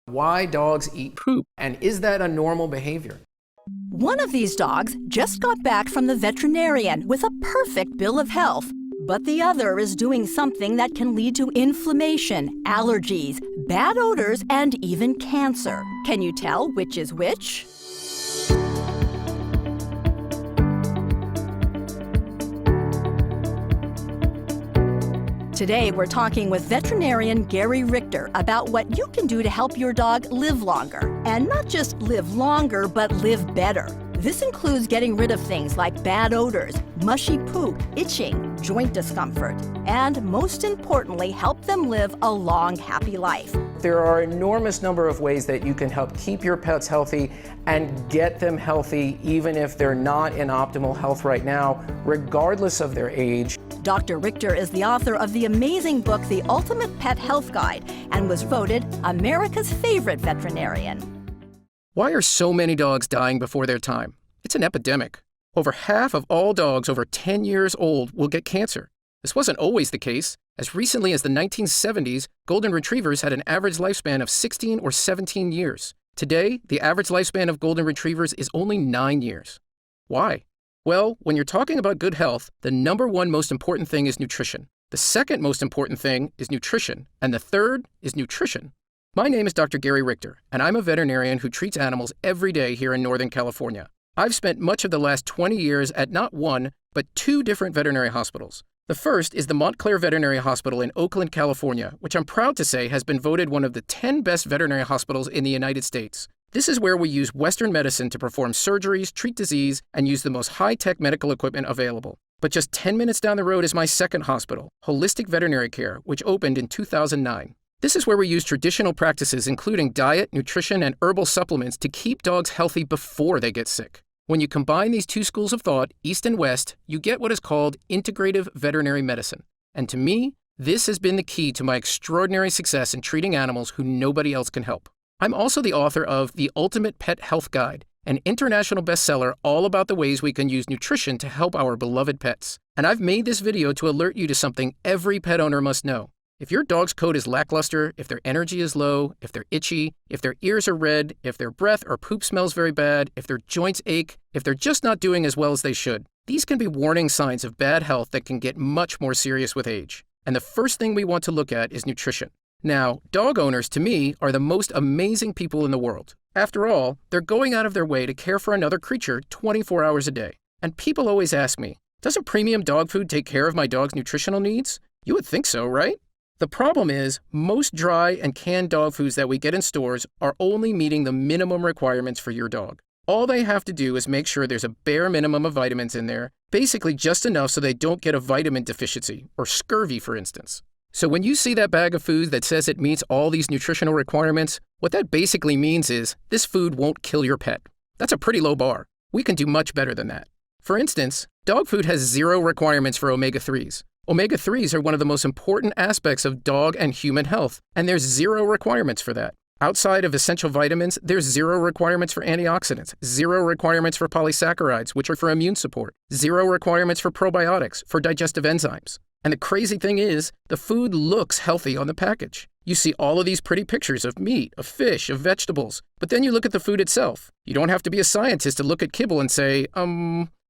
why dogs eat poop, and is that a normal behavior? One of these dogs just got back from the veterinarian with a perfect bill of health, but the other is doing something that can lead to inflammation, allergies, bad odors, and even cancer. Can you tell which is which? Today, we're talking with veterinarian Gary Richter about what you can do to help your dog live longer. And not just live longer, but live better. This includes getting rid of things like bad odors, mushy poop, itching, joint discomfort, and most importantly, help them live a long, happy life. There are an enormous number of ways that you can help keep your pets healthy and get them healthy even if they're not in optimal health right now, regardless of their age. Dr. Richter is the author of the amazing book, The Ultimate Pet Health Guide, and was voted America's favorite veterinarian. Why are so many dogs dying before their time? It's an epidemic. Over half of all dogs over 10 years old will get cancer. This wasn't always the case. As recently as the 1970s, golden retrievers had an average lifespan of 16 or 17 years. Today, the average lifespan of golden retrievers is only 9 years. Why? Well, when you're talking about good health, the number one most important thing is nutrition. The second most important thing is nutrition, and the third is nutrition. My name is Dr. Gary Richter, and I'm a veterinarian who treats animals every day here in Northern California. I've spent much of the last 20 years at not one, but 2 different veterinary hospitals. The first is the Montclair Veterinary Hospital in Oakland, California, which I'm proud to say has been voted one of the 10 best veterinary hospitals in the United States. This is where we use Western medicine to perform surgeries, treat disease, and use the most high-tech medical equipment available. But just 10 minutes down the road is my second hospital, Holistic Veterinary Care, which opened in 2009. This is where we use traditional practices including diet, nutrition, and herbal supplements to keep dogs healthy before they get sick. When you combine these 2 schools of thought, East and West, you get what is called integrative veterinary medicine. And to me, this has been the key to my extraordinary success in treating animals who nobody else can help. I'm also the author of The Ultimate Pet Health Guide, an international bestseller all about the ways we can use nutrition to help our beloved pets. And I've made this video to alert you to something every pet owner must know. If your dog's coat is lackluster, if their energy is low, if they're itchy, if their ears are red, if their breath or poop smells very bad, if their joints ache, if they're just not doing as well as they should, these can be warning signs of bad health that can get much more serious with age. And the first thing we want to look at is nutrition. Now, dog owners, to me, are the most amazing people in the world. After all, they're going out of their way to care for another creature 24 hours a day. And people always ask me, doesn't premium dog food take care of my dog's nutritional needs? You would think so, right? The problem is, most dry and canned dog foods that we get in stores are only meeting the minimum requirements for your dog. All they have to do is make sure there's a bare minimum of vitamins in there, basically just enough so they don't get a vitamin deficiency, or scurvy, for instance. So when you see that bag of food that says it meets all these nutritional requirements, what that basically means is this food won't kill your pet. That's a pretty low bar. We can do much better than that. For instance, dog food has 0 requirements for omega-3s. Omega-3s are one of the most important aspects of dog and human health, and there's 0 requirements for that. Outside of essential vitamins, there's 0 requirements for antioxidants, 0 requirements for polysaccharides, which are for immune support, 0 requirements for probiotics, for digestive enzymes. And the crazy thing is, the food looks healthy on the package. You see all of these pretty pictures of meat, of fish, of vegetables, but then you look at the food itself. You don't have to be a scientist to look at kibble and say,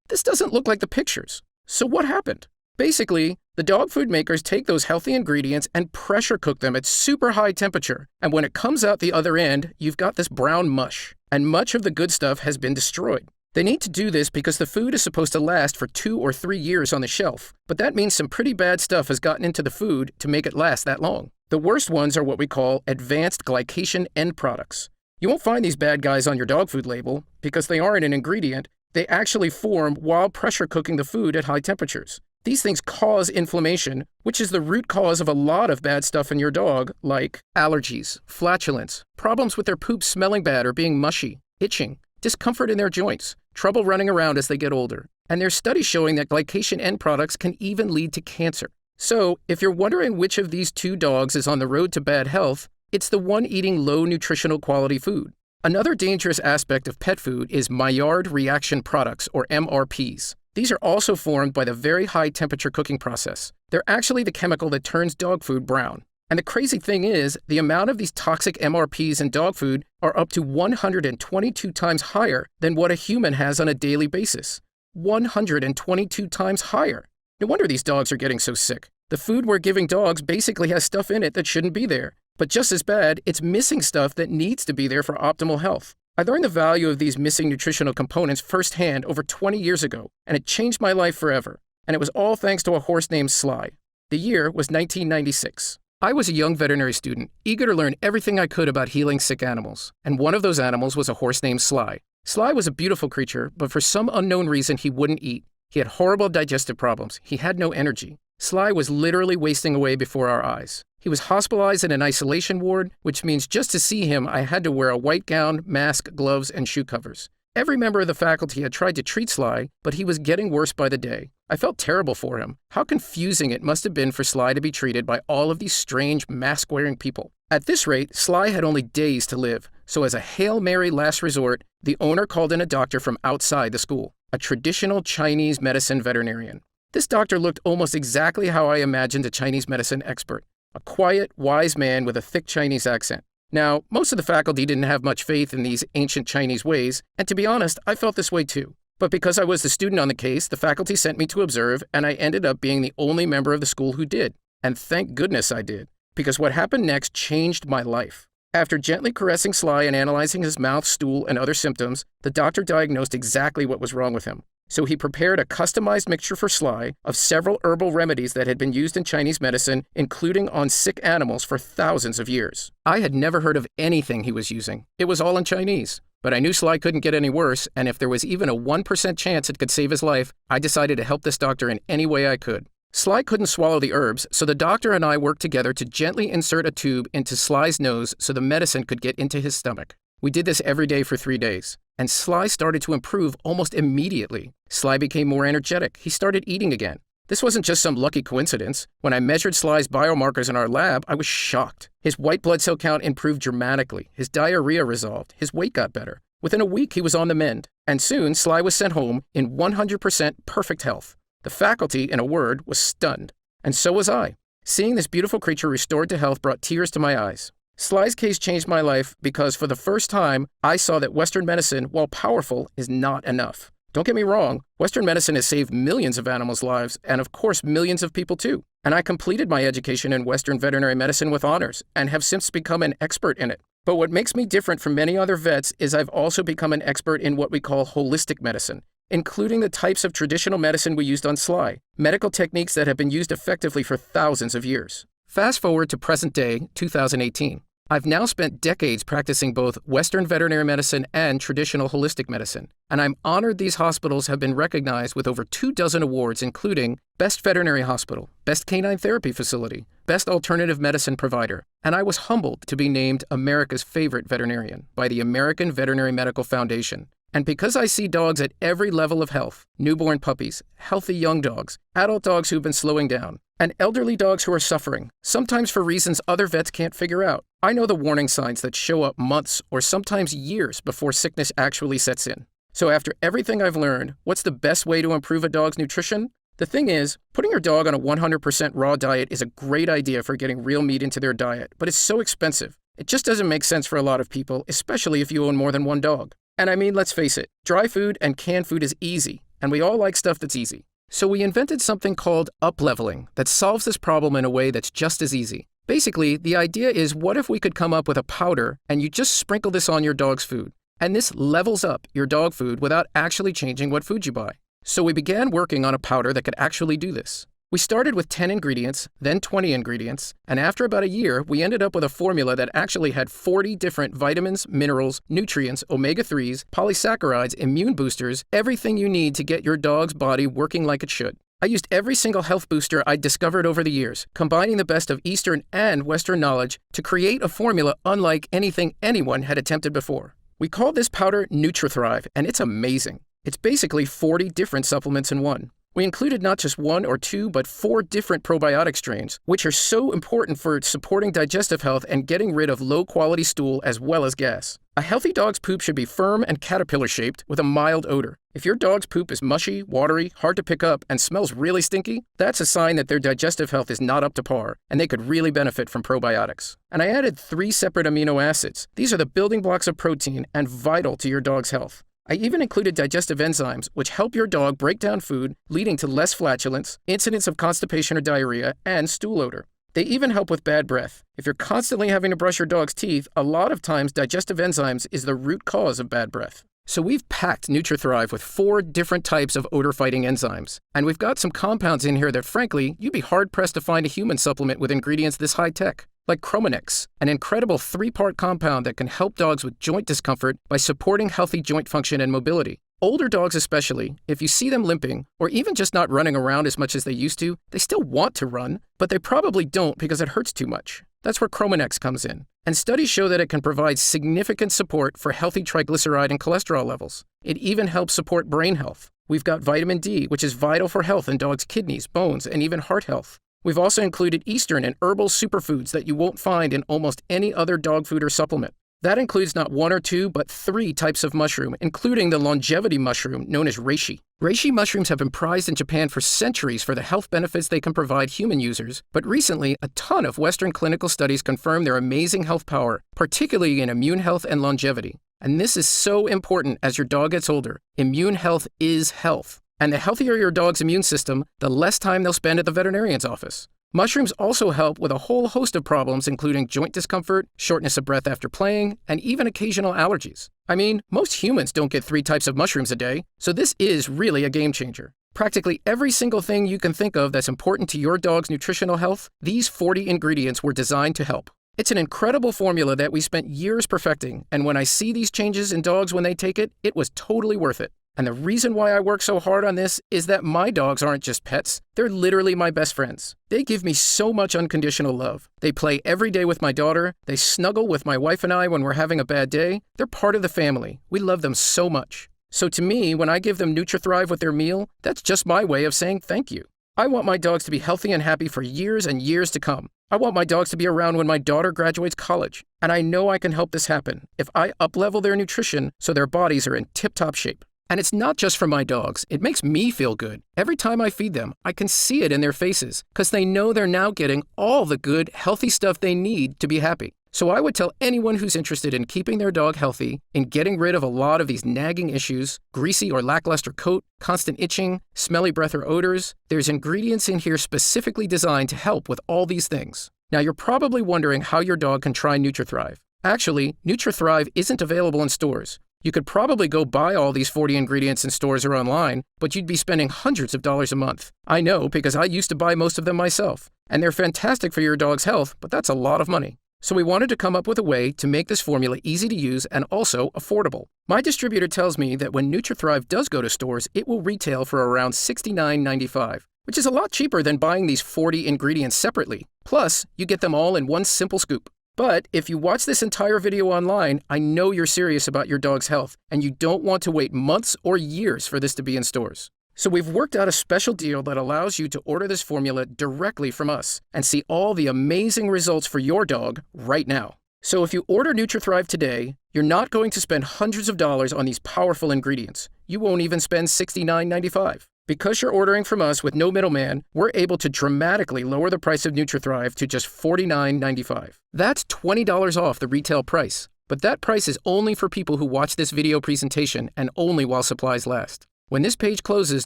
this doesn't look like the pictures. So what happened? Basically, the dog food makers take those healthy ingredients and pressure cook them at super high temperature. And when it comes out the other end, you've got this brown mush. And much of the good stuff has been destroyed. They need to do this because the food is supposed to last for 2 or 3 years on the shelf. But that means some pretty bad stuff has gotten into the food to make it last that long. The worst ones are what we call advanced glycation end products. You won't find these bad guys on your dog food label because they aren't an ingredient. They actually form while pressure cooking the food at high temperatures. These things cause inflammation, which is the root cause of a lot of bad stuff in your dog, like allergies, flatulence, problems with their poop smelling bad or being mushy, itching, discomfort in their joints, trouble running around as they get older. And there's studies showing that glycation end products can even lead to cancer. So, if you're wondering which of these 2 dogs is on the road to bad health, it's the one eating low nutritional quality food. Another dangerous aspect of pet food is Maillard reaction products, or MRPs. These are also formed by the very high temperature cooking process. They're actually the chemical that turns dog food brown. And the crazy thing is, the amount of these toxic MRPs in dog food are up to 122 times higher than what a human has on a daily basis. 122 times higher. No wonder these dogs are getting so sick. The food we're giving dogs basically has stuff in it that shouldn't be there. But just as bad, it's missing stuff that needs to be there for optimal health. I learned the value of these missing nutritional components firsthand over 20 years ago, and it changed my life forever. And it was all thanks to a horse named Sly. The year was 1996. I was a young veterinary student, eager to learn everything I could about healing sick animals. And one of those animals was a horse named Sly. Sly was a beautiful creature, but for some unknown reason he wouldn't eat. He had horrible digestive problems. He had no energy. Sly was literally wasting away before our eyes. He was hospitalized in an isolation ward, which means just to see him, I had to wear a white gown, mask, gloves, and shoe covers. Every member of the faculty had tried to treat Sly, but he was getting worse by the day. I felt terrible for him. How confusing it must have been for Sly to be treated by all of these strange, mask-wearing people. At this rate, Sly had only days to live, so as a Hail Mary last resort, the owner called in a doctor from outside the school, a traditional Chinese medicine veterinarian. This doctor looked almost exactly how I imagined a Chinese medicine expert, a quiet, wise man with a thick Chinese accent. Now, most of the faculty didn't have much faith in these ancient Chinese ways, and to be honest, I felt this way too. But because I was the student on the case, the faculty sent me to observe, and I ended up being the only member of the school who did. And thank goodness I did, because what happened next changed my life. After gently caressing Sly and analyzing his mouth, stool, and other symptoms, the doctor diagnosed exactly what was wrong with him. So he prepared a customized mixture for Sly of several herbal remedies that had been used in Chinese medicine, including on sick animals for thousands of years. I had never heard of anything he was using. It was all in Chinese. But I knew Sly couldn't get any worse, and if there was even a 1% chance it could save his life, I decided to help this doctor in any way I could. Sly couldn't swallow the herbs, so the doctor and I worked together to gently insert a tube into Sly's nose so the medicine could get into his stomach. We did this every day for 3 days, and Sly started to improve almost immediately. Sly became more energetic. He started eating again. This wasn't just some lucky coincidence. When I measured Sly's biomarkers in our lab, I was shocked. His white blood cell count improved dramatically. His diarrhea resolved. His weight got better. Within a week, he was on the mend. And soon, Sly was sent home in 100% perfect health. The faculty, in a word, was stunned. And so was I. Seeing this beautiful creature restored to health brought tears to my eyes. Sly's case changed my life because for the first time, I saw that Western medicine, while powerful, is not enough. Don't get me wrong, Western medicine has saved millions of animals' lives, and of course millions of people too. And I completed my education in Western veterinary medicine with honors, and have since become an expert in it. But what makes me different from many other vets is I've also become an expert in what we call holistic medicine, including the types of traditional medicine we used on Sly, medical techniques that have been used effectively for thousands of years. Fast forward to present day, 2018. I've now spent decades practicing both Western veterinary medicine and traditional holistic medicine, and I'm honored these hospitals have been recognized with over 24 awards, including Best Veterinary Hospital, Best Canine Therapy Facility, Best Alternative Medicine Provider, and I was humbled to be named America's Favorite Veterinarian by the American Veterinary Medical Foundation. And because I see dogs at every level of health, newborn puppies, healthy young dogs, adult dogs who've been slowing down, and elderly dogs who are suffering, sometimes for reasons other vets can't figure out, I know the warning signs that show up months or sometimes years before sickness actually sets in. So after everything I've learned, what's the best way to improve a dog's nutrition? The thing is, putting your dog on a 100% raw diet is a great idea for getting real meat into their diet, but it's so expensive. It just doesn't make sense for a lot of people, especially if you own more than one dog. And I mean, let's face it, dry food and canned food is easy, and we all like stuff that's easy. So we invented something called up-leveling that solves this problem in a way that's just as easy. Basically, the idea is, what if we could come up with a powder and you just sprinkle this on your dog's food? And this levels up your dog food without actually changing what food you buy. So we began working on a powder that could actually do this. We started with 10 ingredients, then 20 ingredients, and after about a year, we ended up with a formula that actually had 40 different vitamins, minerals, nutrients, omega-3s, polysaccharides, immune boosters, everything you need to get your dog's body working like it should. I used every single health booster I'd discovered over the years, combining the best of Eastern and Western knowledge to create a formula unlike anything anyone had attempted before. We called this powder NutriThrive, and it's amazing. It's basically 40 different supplements in one. We included not just 1 or 2, but 4 different probiotic strains, which are so important for supporting digestive health and getting rid of low-quality stool as well as gas. A healthy dog's poop should be firm and caterpillar-shaped with a mild odor. If your dog's poop is mushy, watery, hard to pick up, and smells really stinky, that's a sign that their digestive health is not up to par, and they could really benefit from probiotics. And I added 3 separate amino acids. These are the building blocks of protein and vital to your dog's health. I even included digestive enzymes, which help your dog break down food, leading to less flatulence, incidents of constipation or diarrhea, and stool odor. They even help with bad breath. If you're constantly having to brush your dog's teeth, a lot of times digestive enzymes is the root cause of bad breath. So we've packed NutriThrive with 4 different types of odor-fighting enzymes. And we've got some compounds in here that, frankly, you'd be hard-pressed to find a human supplement with ingredients this high-tech. Like Chromanex, an incredible 3-part compound that can help dogs with joint discomfort by supporting healthy joint function and mobility. Older dogs especially, if you see them limping, or even just not running around as much as they used to, they still want to run, but they probably don't because it hurts too much. That's where Chromanex comes in. And studies show that it can provide significant support for healthy triglyceride and cholesterol levels. It even helps support brain health. We've got vitamin D, which is vital for health in dogs' kidneys, bones, and even heart health. We've also included Eastern and herbal superfoods that you won't find in almost any other dog food or supplement. That includes not 1 or 2, but 3 types of mushroom, including the longevity mushroom known as reishi. Reishi mushrooms have been prized in Japan for centuries for the health benefits they can provide human users, but recently, a ton of Western clinical studies confirm their amazing health power, particularly in immune health and longevity. And this is so important as your dog gets older. Immune health is health. And the healthier your dog's immune system, the less time they'll spend at the veterinarian's office. Mushrooms also help with a whole host of problems, including joint discomfort, shortness of breath after playing, and even occasional allergies. I mean, most humans don't get 3 types of mushrooms a day, so this is really a game changer. Practically every single thing you can think of that's important to your dog's nutritional health, these 40 ingredients were designed to help. It's an incredible formula that we spent years perfecting, and when I see these changes in dogs when they take it, it was totally worth it. And the reason why I work so hard on this is that my dogs aren't just pets. They're literally my best friends. They give me so much unconditional love. They play every day with my daughter. They snuggle with my wife and I when we're having a bad day. They're part of the family. We love them so much. So to me, when I give them NutriThrive with their meal, that's just my way of saying thank you. I want my dogs to be healthy and happy for years and years to come. I want my dogs to be around when my daughter graduates college. And I know I can help this happen if I up-level their nutrition so their bodies are in tip-top shape. And it's not just for my dogs. It makes me feel good. Every time I feed them, I can see it in their faces because they know they're now getting all the good, healthy stuff they need to be happy. So I would tell anyone who's interested in keeping their dog healthy, in getting rid of a lot of these nagging issues, greasy or lackluster coat, constant itching, smelly breath or odors, there's ingredients in here specifically designed to help with all these things. Now you're probably wondering how your dog can try NutriThrive. Actually, NutriThrive isn't available in stores. You could probably go buy all these 40 ingredients in stores or online, but you'd be spending hundreds of dollars a month. I know because I used to buy most of them myself. And they're fantastic for your dog's health, but that's a lot of money. So we wanted to come up with a way to make this formula easy to use and also affordable. My distributor tells me that when NutriThrive does go to stores, it will retail for around $69.95, which is a lot cheaper than buying these 40 ingredients separately. Plus, you get them all in one simple scoop. But if you watch this entire video online, I know you're serious about your dog's health, and you don't want to wait months or years for this to be in stores. So we've worked out a special deal that allows you to order this formula directly from us and see all the amazing results for your dog right now. So if you order NutriThrive today, you're not going to spend hundreds of dollars on these powerful ingredients. You won't even spend $69.95. Because you're ordering from us with no middleman, we're able to dramatically lower the price of NutriThrive to just $49.95. That's $20 off the retail price. But that price is only for people who watch this video presentation and only while supplies last. When this page closes,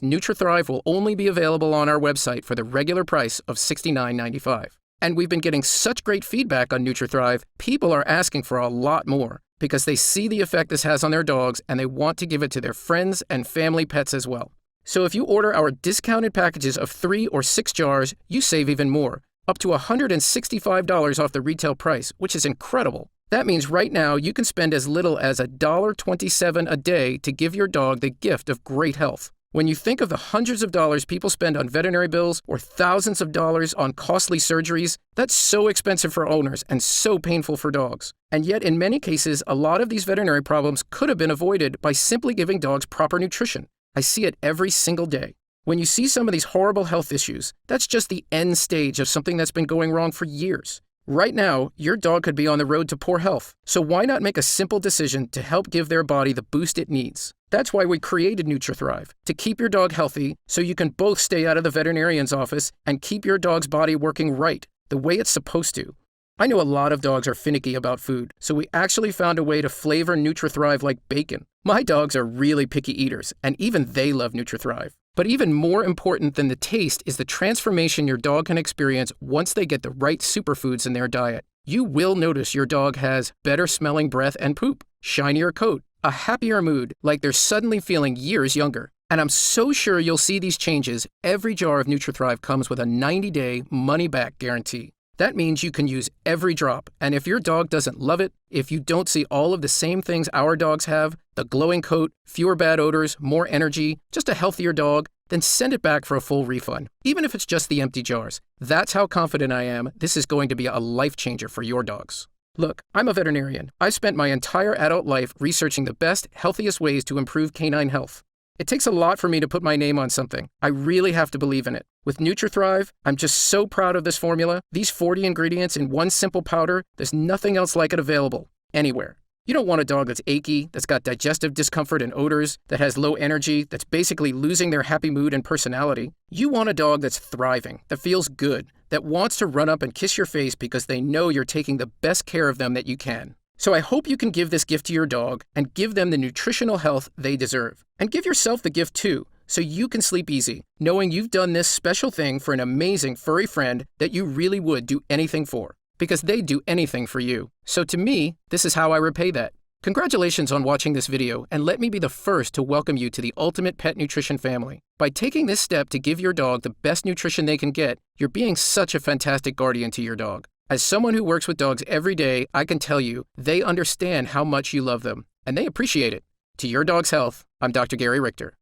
NutriThrive will only be available on our website for the regular price of $69.95. And we've been getting such great feedback on NutriThrive, people are asking for a lot more because they see the effect this has on their dogs and they want to give it to their friends and family pets as well. So if you order our discounted packages of 3 or 6 jars, you save even more, up to $165 off the retail price, which is incredible. That means right now you can spend as little as $1.27 a day to give your dog the gift of great health. When you think of the hundreds of dollars people spend on veterinary bills or thousands of dollars on costly surgeries, that's so expensive for owners and so painful for dogs. And yet in many cases, a lot of these veterinary problems could have been avoided by simply giving dogs proper nutrition. I see it every single day. When you see some of these horrible health issues, that's just the end stage of something that's been going wrong for years. Right now, your dog could be on the road to poor health, so why not make a simple decision to help give their body the boost it needs? That's why we created NutriThrive, to keep your dog healthy so you can both stay out of the veterinarian's office and keep your dog's body working right, the way it's supposed to. I know a lot of dogs are finicky about food, so we actually found a way to flavor NutriThrive like bacon. My dogs are really picky eaters, and even they love NutriThrive. But even more important than the taste is the transformation your dog can experience once they get the right superfoods in their diet. You will notice your dog has better smelling breath and poop, shinier coat, a happier mood, like they're suddenly feeling years younger. And I'm so sure you'll see these changes. Every jar of NutriThrive comes with a 90-day money-back guarantee. That means you can use every drop, and if your dog doesn't love it, if you don't see all of the same things our dogs have, the glowing coat, fewer bad odors, more energy, just a healthier dog, then send it back for a full refund, even if it's just the empty jars. That's how confident I am this is going to be a life changer for your dogs. Look, I'm a veterinarian. I've spent my entire adult life researching the best, healthiest ways to improve canine health. It takes a lot for me to put my name on something. I really have to believe in it. With NutriThrive, I'm just so proud of this formula. These 40 ingredients in one simple powder, there's nothing else like it available anywhere. You don't want a dog that's achy, that's got digestive discomfort and odors, that has low energy, that's basically losing their happy mood and personality. You want a dog that's thriving, that feels good, that wants to run up and kiss your face because they know you're taking the best care of them that you can. So I hope you can give this gift to your dog and give them the nutritional health they deserve. And give yourself the gift too, so you can sleep easy, knowing you've done this special thing for an amazing furry friend that you really would do anything for, because they'd do anything for you. So to me, this is how I repay that. Congratulations on watching this video, and let me be the first to welcome you to the ultimate pet nutrition family. By taking this step to give your dog the best nutrition they can get, you're being such a fantastic guardian to your dog. As someone who works with dogs every day, I can tell you, they understand how much you love them, and they appreciate it. To your dog's health, I'm Dr. Gary Richter.